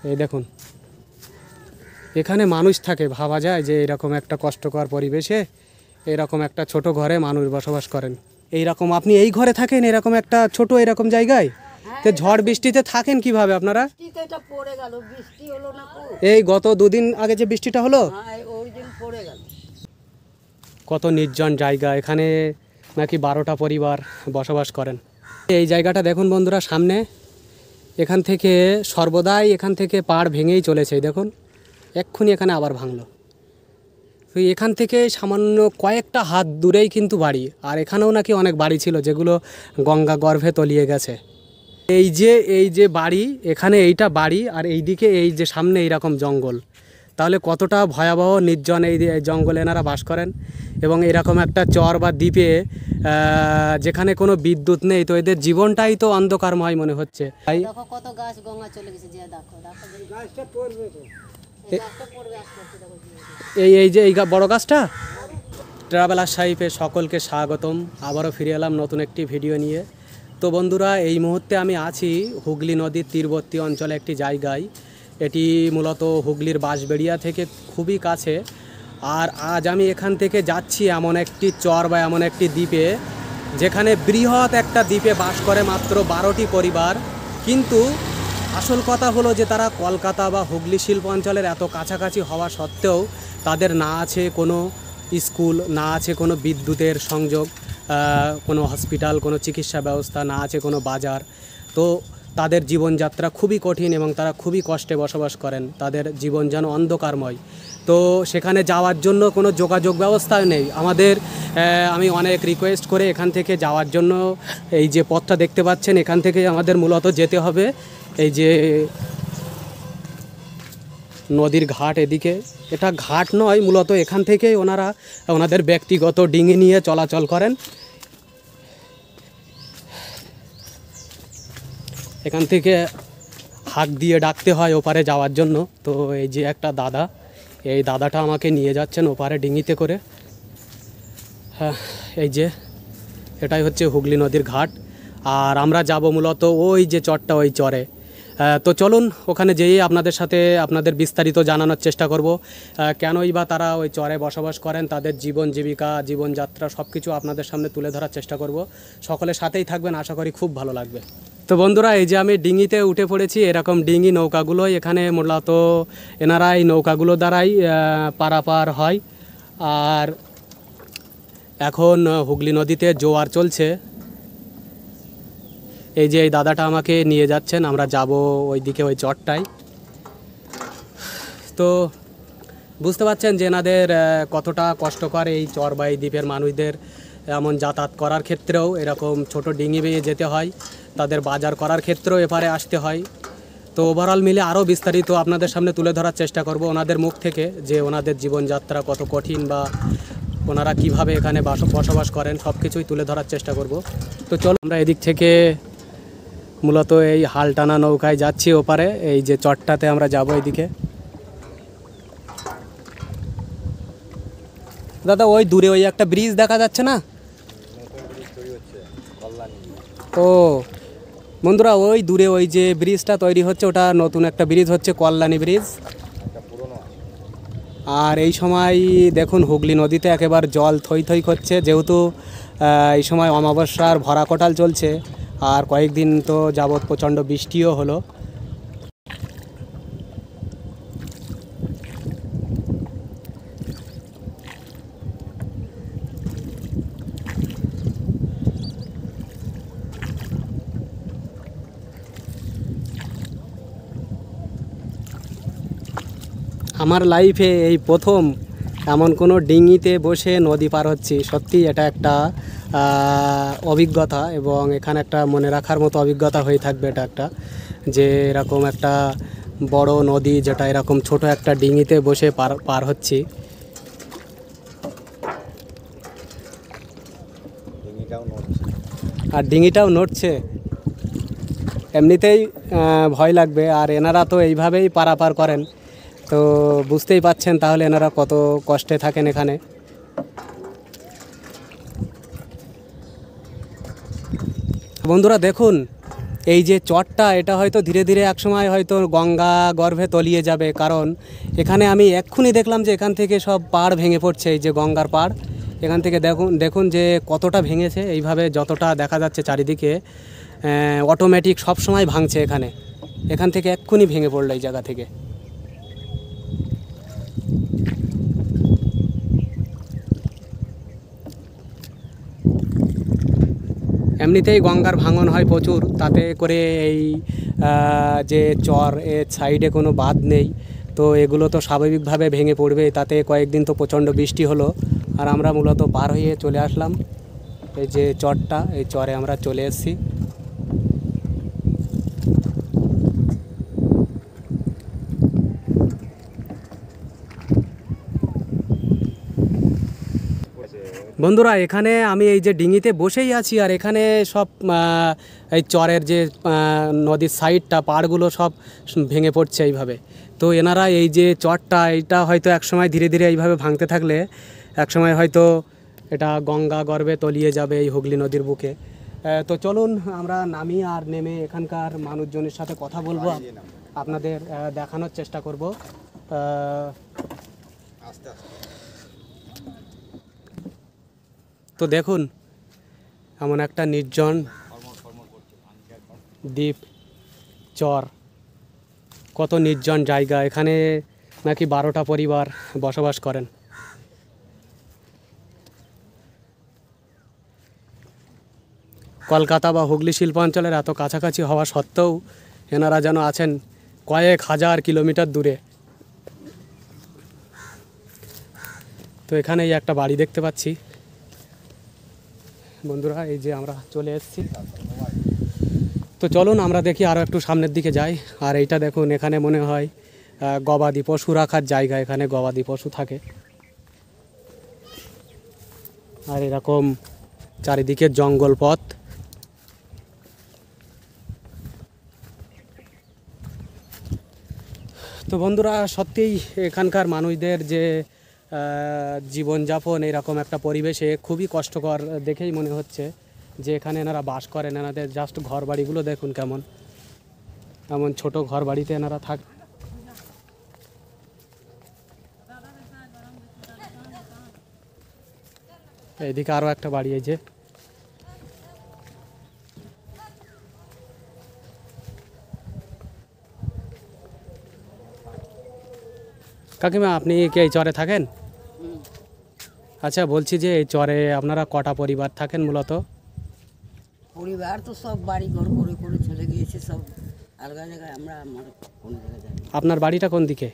এই দেখুন, এখানে মানুষ থাকে, ভাবা যায় যে এরকম একটা কষ্টকর পরিবেশে এরকম একটা ছোট ঘরে মানুষ বসবাস করেন। এইরকম আপনি এই ঘরে থাকেন, এরকম একটা ছোট এরকম জায়গায়, তো ঝড় বৃষ্টিতে থাকেন কিভাবে আপনারা? এই গত দুদিন আগে যে বৃষ্টিটা হলো, কত নির্জন জায়গা, এখানে নাকি 12টা পরিবার বসবাস করেন। এই জায়গাটা দেখুন বন্ধুরা, সামনে এখান থেকে সর্বদাই এখান থেকে পাড় ভেঙেই চলেছে। দেখুন এক্ষুনি এখানে আবার ভাঙলো। তো এখান থেকে সামান্য কয়েকটা হাত দূরেই কিন্তু বাড়ি, আর এখানেও নাকি অনেক বাড়ি ছিল যেগুলো গঙ্গা গর্ভে তলিয়ে গেছে। এই যে বাড়ি, এখানে এইটা বাড়ি, আর এইদিকে এই যে সামনে এইরকম জঙ্গল, তাহলে কতটা ভয়াবহ নির্জন এই জঙ্গলে এনারা বাস করেন। এবং এরকম একটা চর বা দ্বীপে যেখানে কোনো বিদ্যুৎ নেই, তো এদের জীবনটাই তো অন্ধকারময় মনে হচ্ছে। কত গাছ গঙ্গা চলে গেছে, যে দেখো গাছটা পড়বে তো, এই যে এই বড় গাছটা। ট্রাভেলার সাইফে সকলকে স্বাগতম, আবারও ফিরে এলাম নতুন একটি ভিডিও নিয়ে। তো বন্ধুরা, এই মুহূর্তে আমি আছি হুগলি নদীর তীরবর্তী অঞ্চলে একটি জায়গায়। এটি মূলত হুগলির বাঁশবেড়িয়া থেকে খুবই কাছে। আর আজ আমি এখান থেকে যাচ্ছি এমন একটি চর বা এমন একটি দ্বীপে, যেখানে বৃহৎ একটা দ্বীপে বাস করে মাত্র 12টি পরিবার। কিন্তু আসল কথা হলো যে তারা কলকাতা বা হুগলি শিল্প অঞ্চলের এত কাছাকাছি হওয়া সত্ত্বেও তাদের না আছে কোনো স্কুল, না আছে কোনো বিদ্যুতের সংযোগ, কোনো হসপিটাল, কোনো চিকিৎসা ব্যবস্থা, না আছে কোনো বাজার। তো তাদের জীবনযাত্রা খুবই কঠিন এবং তারা খুবই কষ্টে বসবাস করেন। তাদের জীবন যেন অন্ধকারময়। তো সেখানে যাওয়ার জন্য কোনো যোগাযোগ ব্যবস্থা নেই। আমি অনেক রিকোয়েস্ট করে এখান থেকে যাওয়ার জন্য, এই যে পথটা দেখতে পাচ্ছেন, এখান থেকে আমাদের মূলত যেতে হবে এই যে নদীর ঘাট। এদিকে এটা ঘাট নয়, মূলত এখান থেকেই ওনাদের ব্যক্তিগত ডিঙি নিয়ে চলাচল করেন। এখান থেকে হাঁক দিয়ে ডাকতে হয় ওপারে যাওয়ার জন্য। তো এই যে একটা দাদা, এই দাদাটা আমাকে নিয়ে যাচ্ছেন ওপারে ডিঙিতে করে। হ্যাঁ, এই যে এটাই হচ্ছে হুগলি নদীর ঘাট। আর আমরা যাব মূলত ওই যে চরটা, ওই চরে। তো চলুন ওখানে যেয়ে আপনাদের বিস্তারিত জানানোর চেষ্টা করব। কেনই বা তারা ওই চরে বসবাস করেন, তাদের জীবন জীবিকা, জীবনযাত্রা সব কিছু আপনাদের সামনে তুলে ধরার চেষ্টা করব। সকলের সাথেই থাকবেন, আশা করি খুব ভালো লাগবে। তো বন্ধুরা, এই যে আমি ডিঙিতে উঠে পড়েছি। এরকম ডিঙি নৌকাগুলোই এখানে মূলত এনারা এই নৌকাগুলো দ্বারাই পারাপার হয়। আর এখন হুগলি নদীতে জোয়ার চলছে। এই যে এই দাদাটা আমাকে নিয়ে যাচ্ছেন, আমরা যাব ওইদিকে, ওই চরটায়। তো বুঝতে পারছেন যে এনাদের কতটা কষ্টকর এই চর বা এই দ্বীপের মানুষদের। এমন যাতায়াত করার ক্ষেত্রেও এরকম ছোট ডিঙি বেয়ে যেতে হয়, তাদের বাজার করার ক্ষেত্রেও এপারে আসতে হয়। তো ওভারঅল মিলে আরও বিস্তারিত আপনাদের সামনে তুলে ধরার চেষ্টা করব ওনাদের মুখ থেকে, যে ওনাদের জীবনযাত্রা কত কঠিন বা ওনারা কিভাবে এখানে বসবাস করেন, সব কিছুই তুলে ধরার চেষ্টা করব। তো চলো আমরা এদিক থেকে মূলত এই হাল টানা নৌকায় যাচ্ছি ওপারে। এই যে চরটাতে আমরা যাব এদিকে। দাদা, ওই দূরে ওই একটা ব্রিজ দেখা যাচ্ছে না? ও বন্ধুরা, ওই দূরে ওই যে ব্রিজটা তৈরি হচ্ছে, ওটা নতুন একটা ব্রিজ হচ্ছে, কল্যাণী ব্রিজ। আর এই সময় দেখুন হুগলি নদীতে একেবারে জল থই থই করছে, যেহেতু এই সময় অমাবস্যার ভরা কোটাল চলছে। আর কয়েকদিন তো যাবৎ প্রচণ্ড বৃষ্টিও হলো। আমার লাইফে এই প্রথম এমন কোনো ডিঙিতে বসে নদী পার হচ্ছি। সত্যি এটা একটা অভিজ্ঞতা, এবং এখানে একটা মনে রাখার মতো অভিজ্ঞতা হয়ে থাকবে। এটা একটা, যে এরকম একটা বড় নদী, যেটা এরকম ছোট একটা ডিঙিতে বসে পার হচ্ছি। আর ডিঙিটাও নড়ছে, এমনিতেই ভয় লাগবে। আর এনারা তো এইভাবেই পারাপার করেন, তো বুঝতেই পাচ্ছেন তাহলে এনারা কত কষ্টে থাকেন এখানে। বন্ধুরা দেখুন, এই যে চরটা এটা হয়তো ধীরে ধীরে একসময় হয়তো গঙ্গা গর্ভে তলিয়ে যাবে, কারণ এখানে আমি এক্ষুনি দেখলাম যে এখান থেকে সব পাড় ভেঙে পড়ছে, এই যে গঙ্গার পাড় এখান থেকে দেখুন দেখুন যে কতটা ভেঙেছে। এইভাবে যতটা দেখা যাচ্ছে চারিদিকে অটোমেটিক সব সময় ভাঙছে, এখান থেকে এক্ষুনি ভেঙে পড়লো এই জায়গা থেকে। এমনিতেই গঙ্গার ভাঙন হয় প্রচুর, তাতে করে এই যে চর এর সাইডে কোনো বাঁধ নেই, তো এগুলো তো স্বাভাবিকভাবে ভেঙে পড়বে। তাতে কয়েকদিন তো প্রচণ্ড বৃষ্টি হলো, আর আমরা মূলত পার হয়ে চলে আসলাম এই যে চরটা, এই চরে আমরা চলে এসেছি। বন্ধুরা এখানে আমি এই যে ডিঙিতে বসেই আছি, আর এখানে সব এই চরের যে নদীর সাইডটা পাড়গুলো সব ভেঙে পড়ছে এইভাবে। তো এনারা এই যে চরটা এটা হয়তো একসময় ধীরে ধীরে এইভাবে ভাঙতে থাকলে একসময় হয়তো এটা গঙ্গা গর্ভে তলিয়ে যাবে এই হুগলি নদীর বুকে। তো চলুন আমরা নামি, আর নেমে এখানকার মানুষজনের সাথে কথা বলবো, আপনাদের দেখানোর চেষ্টা করব। তো দেখুন এমন একটা নির্জন দ্বীপ চর, কত নির্জন জায়গা, এখানে নাকি 12টা পরিবার বসবাস করেন। কলকাতা বা হুগলি শিল্পাঞ্চলের এত কাছাকাছি হওয়া সত্ত্বেও এনারা যেন আছেন কয়েক হাজার কিলোমিটার দূরে। তো এখানেই একটা বাড়ি দেখতে পাচ্ছি বন্ধুরা, এই যে আমরা চলে এসেছি। তো চলুন আমরা দেখি আরও একটু সামনের দিকে যাই। আর এইটা দেখুন, এখানে মনে হয় গবাদি পশু রাখার জায়গা, এখানে গবাদি পশু থাকে। আর এরকম চারিদিকে জঙ্গল পথ। তো বন্ধুরা সত্যিই এখানকার মানুষদের যে জীবনযাপন এরকম একটা পরিবেশে খুবই কষ্টকর দেখেই মনে হচ্ছে যে এখানে এনারা বাস করেন। এনাদের জাস্ট ঘর বাড়িগুলো দেখুন কেমন, এমন ছোট ঘর বাড়িতে এনারা থাক। এইদিকে আরও একটা বাড়ি, এই যে কাকিমা আপনি কি এই চরে থাকেন? আচ্ছা বলছি যে এই চরে আপনারা কটা পরিবার থাকেন মূলত? পরিবার তো সব বাড়ি ঘর করে করে চলে গিয়েছে, সব আলগা জায়গায়। আমরা আমার কোনো জায়গায় যাই না। আপনার বাড়িটা কোন দিকে?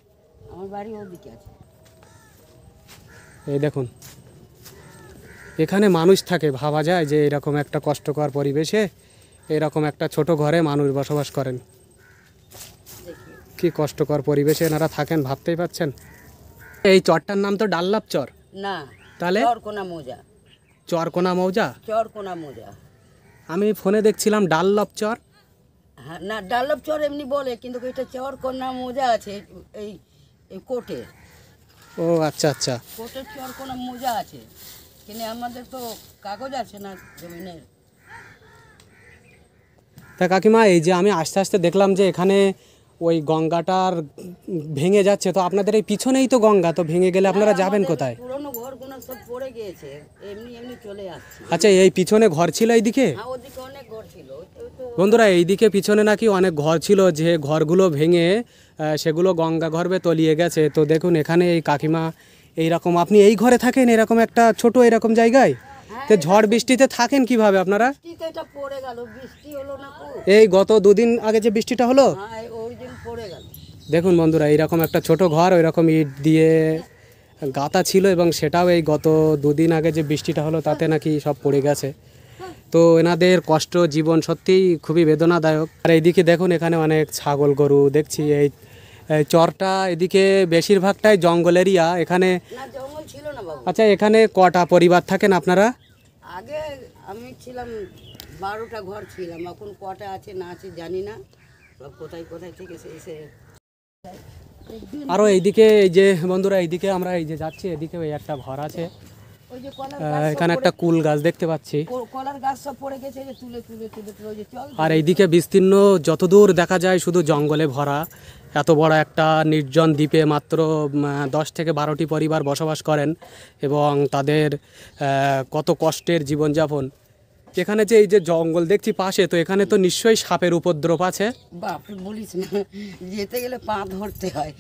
আমার বাড়ি ওদিকে আছে। এই দেখুন এখানে মানুষ থাকে, ভাবা যায় যে এরকম একটা কষ্টকর পরিবেশে এরকম একটা ছোট ঘরে মানুষ বসবাস করেন। কি কষ্টকর পরিবেশে এনারা থাকেন ভাবতেই পাচ্ছেন। এই চরটার নাম তো ডাল্লাপ চর না, তাহলে চরকোনা মৌজা। চরকোনা মৌজা? চরকোনা মৌজা। আমি ফোনে দেখছিলাম ডাল্লাপ চর। হ্যাঁ না, ডাল্লভ চর এমনি বলে, কিন্তু এটা চরকোনা মৌজা আছে এই এই কোটে। ও আচ্ছা আচ্ছা, কোটের চরকোনা মৌজা আছে, কিন্তু আমাদের তো কাগজ আছে না জমিনের। তা কাকিমা এই যে আমি আস্তে আস্তে দেখলাম যে এখানে ওই গঙ্গাটার ভেঙে যাচ্ছে, তো আপনাদের এই পিছনেই তো গঙ্গা, তো ভেঙে গেলে আপনারা যাবেন কোথায়? পুরনো ঘরগুলো সব পড়ে গিয়েছে, এমনি এমনি চলে আসছে। আচ্ছা এই পিছনে ঘর ছিল এইদিকে? হ্যাঁ ওদিকে অনেক ঘর ছিল। বন্ধুরা এইদিকে পিছনে নাকি অনেক ঘর ছিল, যে ঘরগুলো ভেঙে সেগুলো গঙ্গা গর্ভে তলিয়ে গেছে। তো দেখুন এখানে এই কাকিমা এইরকম, আপনি এই ঘরে থাকেন এরকম একটা ছোট এরকম জায়গায়? তো ঝড় বৃষ্টিতে থাকেন কিভাবে আপনারা? বৃষ্টিতে এটা পড়ে গেল, বৃষ্টি হলো না খুব। এই গত দুদিন আগে যে বৃষ্টিটা হলো, হ্যাঁ ওই দিন পড়ে গেল। দেখুন বন্ধুরা এইরকম একটা ছোট ঘর ওই রকম ইট দিয়ে গাঁথা ছিল, এবং সেটাও এই গত দুদিন আগে যে বৃষ্টিটা হলো তাতে নাকি সব পড়ে গেছে। তো এনাদের কষ্ট জীবন সত্যিই খুবই বেদনাদায়ক। আর এইদিকে দেখুন এখানে অনেক ছাগল গরু দেখছি। এই চরটা এদিকে বেশিরভাগটাই জঙ্গল এরিয়া এখানে। না জঙ্গল ছিল না বাবু। আচ্ছা এখানে কটা পরিবার থাকেন আপনারা? আগে আমি ছিলাম 12টা ঘর ছিলাম, এখন কটা আছে না আছে জানি না, সব কোথায় কোথায় থেকে এসে। আরও এইদিকে এই যে বন্ধুরা এইদিকে আমরা এই যে যাচ্ছি, এদিকে ওই একটা ঘর আছে, ওই যে কলার এখানে একটা কুল গাছ দেখতে পাচ্ছি। কলার গাছ সব পড়ে গেছে, এই যে তুলে তুলে তুলে তুলে ওই যে চল। আর এইদিকে বিস্তীর্ণ যতদূর দেখা যায় শুধু জঙ্গলে ভরা। এত বড় একটা নির্জন দ্বীপে মাত্র 10 থেকে 12টি পরিবার বসবাস করেন এবং তাদের কত কষ্টের জীবনযাপন। এখানে যে এই যে জঙ্গল দেখছি পাশে, তো এখানে তো নিশ্চয়ই সাপের উপদ্রব আছে। বাপরে বলিস না, যেতে গেলে পা ধরতে হয়।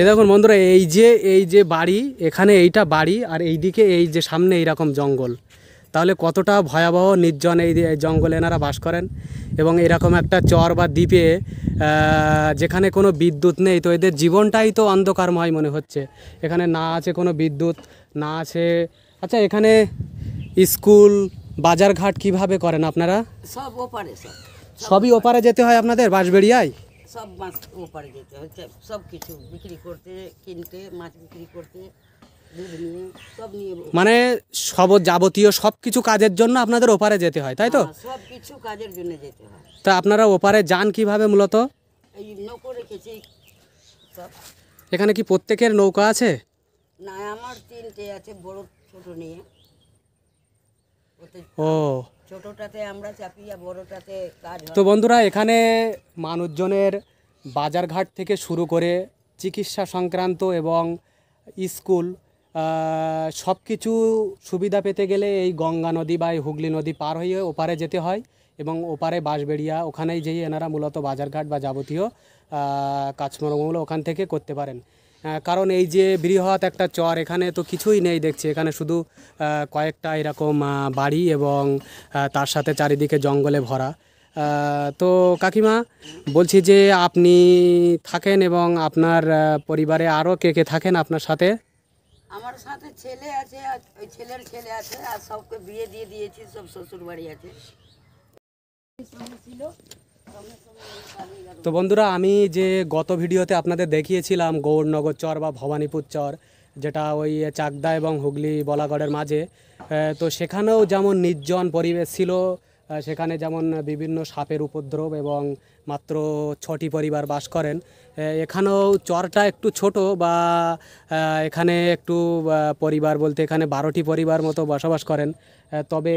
এ দেখুন বন্ধুরা, এই যে বাড়ি, এখানে এইটা বাড়ি আর এইদিকে এই যে সামনে এইরকম জঙ্গল। তাহলে কতটা ভয়াবহ নির্জন এই জঙ্গলে এনারা বাস করেন। এবং এরকম একটা চর বা দ্বীপে যেখানে কোনো বিদ্যুৎ নেই, তো এদের জীবনটাই তো অন্ধকারময় মনে হচ্ছে। এখানে না আছে কোনো বিদ্যুৎ, না আছে। আচ্ছা, এখানে স্কুল বাজারঘাট কিভাবে করেন আপনারা? সব ওপারে, সবই ওপারে যেতে হয় আপনাদের বাঁশবেড়িয়ায়? সব মাছ ওপারে যেতে হচ্ছে, সব কিছু বিক্রি করতে, কিনতে, মাছ বিক্রি করতে, দুধ নিয়ে সব নিয়ে। মানে সব যাবতীয় সব কিছু কাজের জন্য আপনাদের ওপারে যেতে হয়, তাই তো? সব কিছু কাজের জন্য যেতে হয়। তা আপনারা ওপারে যান কিভাবে মূলত? এই নৌকো রেখেছি সব। এখানে কি প্রত্যেকের নৌকা আছে? না, আমার 3টে আছে, বড় ছোট নিয়ে। ও, ছোটটাতে আমরা চাপি আর বড়টাতে কাজ হয়। তো বন্ধুরা, এখানে মানুষজনের বাজারঘাট থেকে শুরু করে চিকিৎসা সংক্রান্ত এবং স্কুল সব কিছু সুবিধা পেতে গেলে এই গঙ্গা নদী বা এই হুগলি নদী পার হয়ে ওপারে যেতে হয়। এবং ওপারে বাঁশবেড়িয়া, ওখানেই যেয়ে এনারা মূলত বাজারঘাট বা যাবতীয় কাজকর্মগুলো ওখান থেকে করতে পারেন। কারণ এই যে বৃহৎ একটা চর, এখানে তো কিছুই নেই দেখছি। এখানে শুধু কয়েকটা এরকম বাড়ি এবং তার সাথে চারিদিকে জঙ্গলে ভরা। তো কাকিমা, বলছি যে আপনি থাকেন এবং আপনার পরিবারে আরও কে কে থাকেন আপনার সাথে? আমার সাথে ছেলে আছে, আর ওই ছেলের ছেলে আছে, আর সবকে বিয়ে দিয়ে দিয়েছি, সব শ্বশুর বাড়ি আছে। তো বন্ধুরা, আমি যে গত ভিডিওতে আপনাদের দেখিয়েছিলাম গৌরনগর চর বা ভবানীপুর চর, যেটা ওই চাকদা এবং হুগলি বলাগড়ের মাঝে, তো সেখানেও যেমন নির্জন পরিবেশ ছিল, সেখানে যেমন বিভিন্ন সাপের উপদ্রব এবং মাত্র 6টি পরিবার বাস করেন। এখানেও চরটা একটু ছোট, বা এখানে একটু পরিবার বলতে এখানে 12টি পরিবার মতো বসবাস করেন। তবে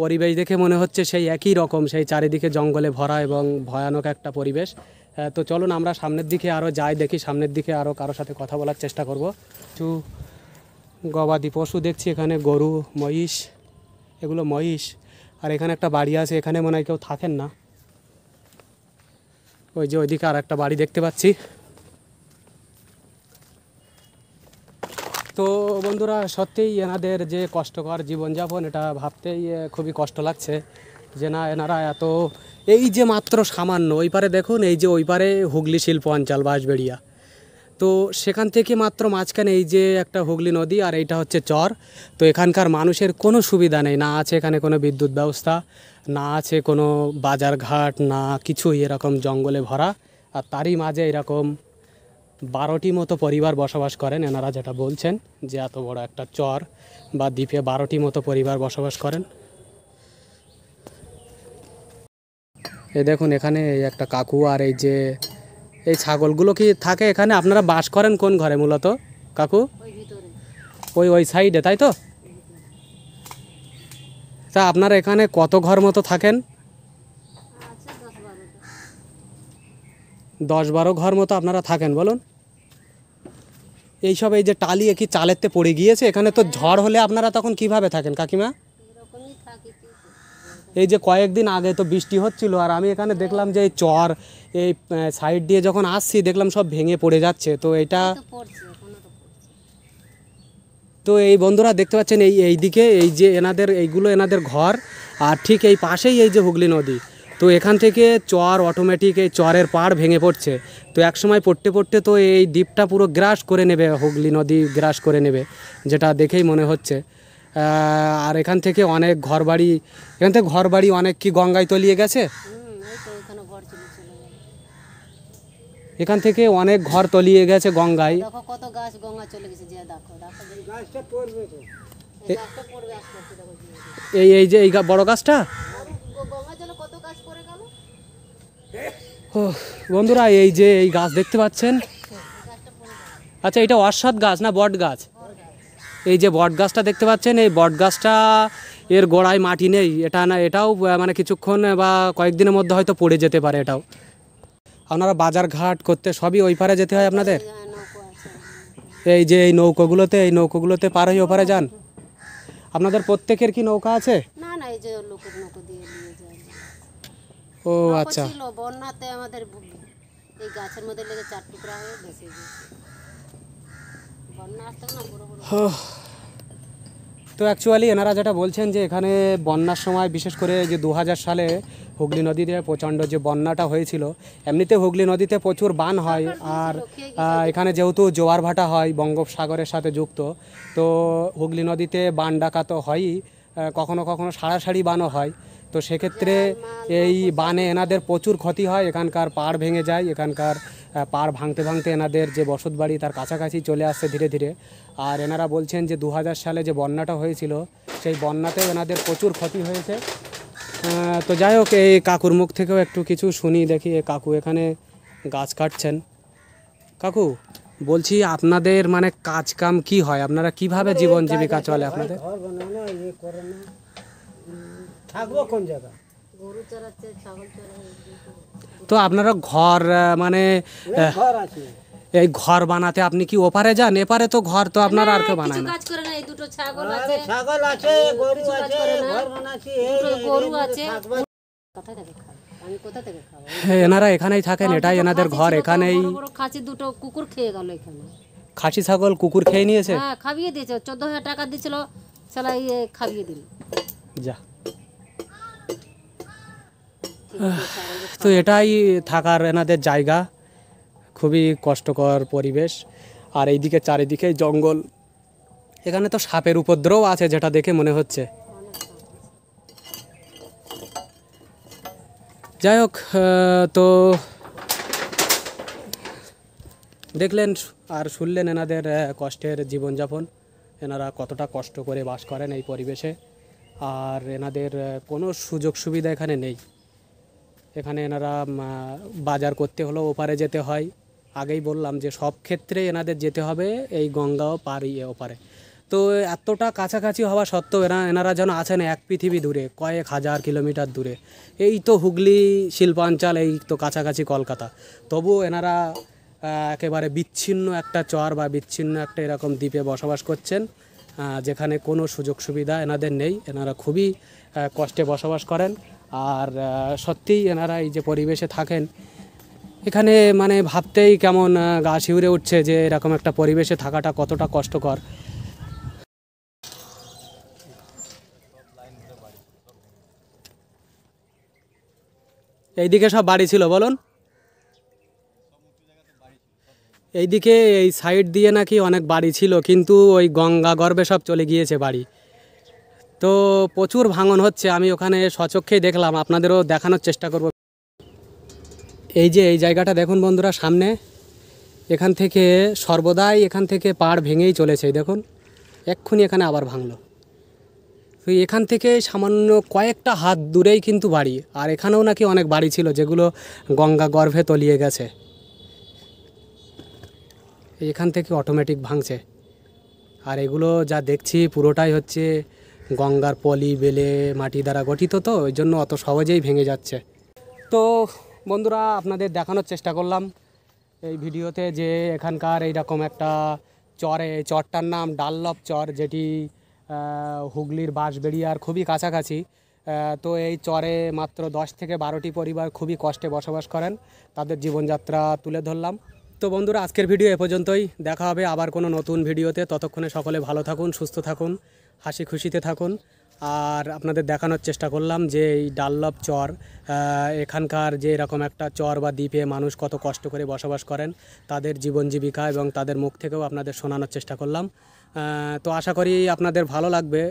পরিবেশ দেখে মনে হচ্ছে সেই একই রকম, সেই চারিদিকে জঙ্গলে ভরা এবং ভয়ানক একটা পরিবেশ। তো চলুন আমরা সামনের দিকে আরও যাই, দেখি সামনের দিকে আরও কারোর সাথে কথা বলার চেষ্টা করব। কিছু গবাদি পশু দেখছি, এখানে গরু, মহিষ, এগুলো মহিষ। আর এখানে একটা বাড়ি আছে, এখানে মনে হয় কেউ থাকেন না। ওই যে ওইদিকে আর একটা বাড়ি দেখতে পাচ্ছি। তো বন্ধুরা, সত্যিই এনাদের যে কষ্টকর জীবনযাপন, এটা ভাবতেই খুবই কষ্ট লাগছে যে না, এনারা এত, এই যে মাত্র সামান্য ওই পারে দেখুন, এই যে ওই পারে হুগলি শিল্প অঞ্চল বাঁশবেড়িয়া, তো সেখান থেকে মাত্র মাঝখানে এই যে একটা হুগলি নদী, আর এইটা হচ্ছে চর। তো এখানকার মানুষের কোনো সুবিধা নেই, না আছে এখানে কোনো বিদ্যুৎ ব্যবস্থা, না আছে কোনো বাজারঘাট, না কিছুই, এরকম জঙ্গলে ভরা। আর তারই মাঝে এরকম 12টি মতো পরিবার বসবাস করেন। এনারা যেটা বলছেন যে এত বড় একটা চর বা দ্বীপে 12টি মতো পরিবার বসবাস করেন। এই দেখুন, এখানে এই একটা কাকু, আর এই যে এই ছাগলগুলো কি থাকে এখানে? আপনারা বাস করেন কোন ঘরে মূলত কাকু? ওই ভিতরে ওই সাইডে, তাই তো? তা আপনারা এখানে কত ঘর মতো থাকেন? আছে 10-12টা। 10-12 ঘর মতো আপনারা থাকেন, বলুন। এইসব এই যে টালিয়ে কি চালেরতে পড়ে গিয়েছে? এখানে তো ঝড় হলে আপনারা তখন কিভাবে থাকেন কাকিমা? এরকমই থাকে কি এই যে কয়েকদিন আগে তো বৃষ্টি হচ্ছিল, আর আমি এখানে দেখলাম যে এই চর, এই সাইড দিয়ে যখন আসছি দেখলাম সব ভেঙে পড়ে যাচ্ছে। তো এটা তো পড়ছে, এখনো তো পড়ছে। তো এই বন্ধুরা দেখতে পাচ্ছেন, এই দিকে এই যে এইগুলো এনাদের ঘর, আর ঠিক এই পাশেই এই যে হুগলি নদী। তো এখান থেকে চর অটোমেটিক, এই চরের পাড় ভেঙে পড়ছে। তো এক সময় পড়তে পড়তে তো এই দ্বীপটা পুরো গ্রাস করে নেবে, হুগলি নদী গ্রাস করে নেবে, যেটা দেখেই মনে হচ্ছে। আর এখান থেকে অনেক ঘরবাড়ি, অনেক কি গঙ্গায় তলিয়ে গেছে? এই তো এখানে ঘর চলে গেল। এখান থেকে অনেক ঘর তলিয়ে গেছে গঙ্গায়। দেখো কত গাছ গঙ্গা চলে গেছে, যে দেখো দেখো গাছটা পড়বে তো, এই গাছটা পড়বে আস্তে আস্তে, দেখো এই যে এই বড় গাছটা, গঙ্গা জলে কত গাছ পড়ে গেল। বন্ধুরা এই যে এই গাছ দেখতে পাচ্ছেন। আচ্ছা, এটা অশ্বত্থ গাছ না বট গাছ? এই যে বট গাছটা দেখতে পাচ্ছেন, এই বট গাছটা এর গোড়ায় মাটি নেই, এটা না এটাও মানে কিছুক্ষণ বা কয়েকদিনের মধ্যে হয়তো পড়ে যেতে পারে এটাও। আপনারা বাজার ঘাট করতে সবই ওই পারে যেতে হয় আপনাদের? হ্যাঁ, নৌকো আছে। এই যে এই নৌকোগুলোতে পার হয়ে ওপারে যান? আপনাদের প্রত্যেকের কি নৌকা আছে? না না, এই যে লোকের নৌকো দিয়ে নিয়ে যায়। ও নৌকো আচ্ছা। ছিল বন্যাতে আমাদের এই গাছের মধ্যে লেগে 4 টুকরা হয়ে ভেসে গেছে। বন্যা আসতে না বড় বড়। তো অ্যাকচুয়ালি এনারা যেটা বলছেন যে এখানে বন্যার সময় বিশেষ করে যে 2000 সালে হুগলি নদীতে প্রচণ্ড যে বন্যাটা হয়েছিল, এমনিতে হুগলি নদীতে প্রচুর বান হয়, আর এখানে যেহেতু জোয়ার ভাটা হয় বঙ্গোপসাগরের সাথে যুক্ত, তো হুগলি নদীতে বান ডাকা তো হয়ই, কখনো কখনো সারাসারি বানও হয়। তো সেক্ষেত্রে এই বানে এনাদের প্রচুর ক্ষতি হয়, এখানকার পাড় ভেঙে যায়, এখানকার পাড় ভাঙতে ভাঙতে এনাদের যে বসত বাড়ি তার কাছাকাছি চলে আসছে ধীরে ধীরে। আর এনারা বলছেন যে 2000 সালে যে বন্যাটা হয়েছিল সেই বন্যাতেও এনাদের প্রচুর ক্ষতি হয়েছে। তো যাই হোক, এই কাকুর মুখ থেকেও একটু কিছু শুনি, দেখি। এই কাকু এখানে গাছ কাটছেন। কাকু বলছি, আপনাদের মানে কাজ কাম কি হয়, আপনারা কিভাবে জীবন জীবিকা চলে আপনাদের? ঘর বানানো ইয়ে করে না, থাকবো কোন জায়গায়? গরু চড়াচ্ছে, ছাগল চড়াচ্ছে। তো আপনারা ঘর মানে ঘর আছে, এই ঘর বানাতে আপনি কি ওপারে যান? এপারে তো ঘর তো আপনারা আর কেউ বানায় কিছু না। কাজ করে না, এই দুটো ছাগল আরে আছে, ছাগল আছে, গরু আছে, ঘর বানাচ্ছি, এই দুটো গরু আছে। থাকবো। কোথা থেকে খাবো আমি, কোথা থেকে খাবো? এনারা এখানেই থাকেন, এটাই এনাদের ঘর, এখানেই। বড় বড় খাসি দুটো কুকুর খেয়ে গেল এখানে। খাসি ছাগল কুকুর খেয়ে নিয়েছে? হ্যাঁ, খাবিয়ে দিয়েছে। 14,000 টাকা দিয়েছিল, সালা ইয়ে খাবিয়ে দিল। যা। তো এটাই থাকার এনাদের জায়গা, খুবই কষ্টকর পরিবেশ। আর এইদিকে চারিদিকে জঙ্গল, এখানে তো সাপের উপদ্রব আছে যেটা দেখে মনে হচ্ছে। যাই হোক, তো দেখলেন আর শুনলেন এনাদের কষ্টের জীবনযাপন, এনারা কতটা কষ্ট করে বাস করেন এই পরিবেশে। আর এনাদের কোনো সুযোগ সুবিধা এখানে নেই। এখানে এনারা বাজার করতে হলেও ওপারে যেতে হয়। আগেই বললাম যে সব ক্ষেত্রে এনাদের যেতে হবে এই গঙ্গাও পাড়িয়ে ওপারে। তো এতটা কাছাকাছি হওয়া সত্ত্বেও এনারা যেন আছেন এক পৃথিবী দূরে, কয়েক হাজার কিলোমিটার দূরে। এই তো হুগলি শিল্পাঞ্চল, এই তো কাছাকাছি কলকাতা, তবুও এনারা একেবারে বিচ্ছিন্ন একটা চর বা বিচ্ছিন্ন একটা এরকম দ্বীপে বসবাস করছেন, যেখানে কোনো সুযোগ সুবিধা এনাদের নেই। এনারা খুবই কষ্টে বসবাস করেন। আর সত্যিই এনারা এই যে পরিবেশে থাকেন, এখানে মানে ভাবতেই কেমন গা শিউরে উঠছে যে এরকম একটা পরিবেশে থাকাটা কতটা কষ্টকর। এইদিকে সব বাড়ি ছিল বলুন? এইদিকে এই সাইড দিয়ে নাকি অনেক বাড়ি ছিল, কিন্তু ওই গঙ্গা গর্ভে সব চলে গিয়েছে বাড়ি। তো প্রচুর ভাঙন হচ্ছে, আমি ওখানে স্বচক্ষেই দেখলাম, আপনাদেরও দেখানোর চেষ্টা করব। এই যে এই জায়গাটা দেখুন বন্ধুরা সামনে, এখান থেকে সর্বদাই এখান থেকে পাড় ভেঙেই চলেছে। দেখুন এক্ষুনি এখানে আবার ভাঙলো। তো এখান থেকে সামান্য কয়েকটা হাত দূরেই কিন্তু বাড়ি, আর এখানেও নাকি অনেক বাড়ি ছিল যেগুলো গঙ্গা গর্ভে তলিয়ে গেছে। এখান থেকে অটোমেটিক ভাঙছে। আর এগুলো যা দেখছি পুরোটাই হচ্ছে গঙ্গার পলি বেলে মাটি দ্বারা গঠিত, তো ওই জন্য অত সহজেই ভেঙে যাচ্ছে। তো বন্ধুরা আপনাদের দেখানোর চেষ্টা করলাম এই ভিডিওতে যে এখানকার এইরকম একটা চরে, চরটার নাম ডাল্লভ চর, যেটি হুগলির বাঁশবেড়িয়ার খুবই কাছাকাছি। তো এই চরে মাত্র 10 থেকে 12টি পরিবার খুবই কষ্টে বসবাস করেন, তাদের জীবনযাত্রা তুলে ধরলাম। তো বন্ধুরা আজকের ভিডিও এ পর্যন্তই, দেখা হবে আবার কোনো নতুন ভিডিওতে। ততক্ষণে সকলে ভালো থাকুন, সুস্থ থাকুন, হাসি খুশিতে থাকুন। আর আপনাদের দেখানোর চেষ্টা করলাম যে এই ডাল্লভ চর, এখানকার যে এরকম একটা চর বা দ্বীপে মানুষ কত কষ্ট করে বসবাস করেন, তাদের জীবন জীবিকা এবং তাদের মুখ থেকেও আপনাদের শোনানোর চেষ্টা করলাম। তো আশা করি আপনাদের ভালো লাগবে।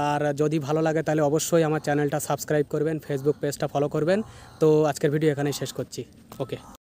আর যদি ভালো লাগে তাহলে অবশ্যই আমার চ্যানেলটা সাবস্ক্রাইব করবেন, ফেসবুক পেজটা ফলো করবেন। তো আজকের ভিডিও এখানেই শেষ করছি। ওকে।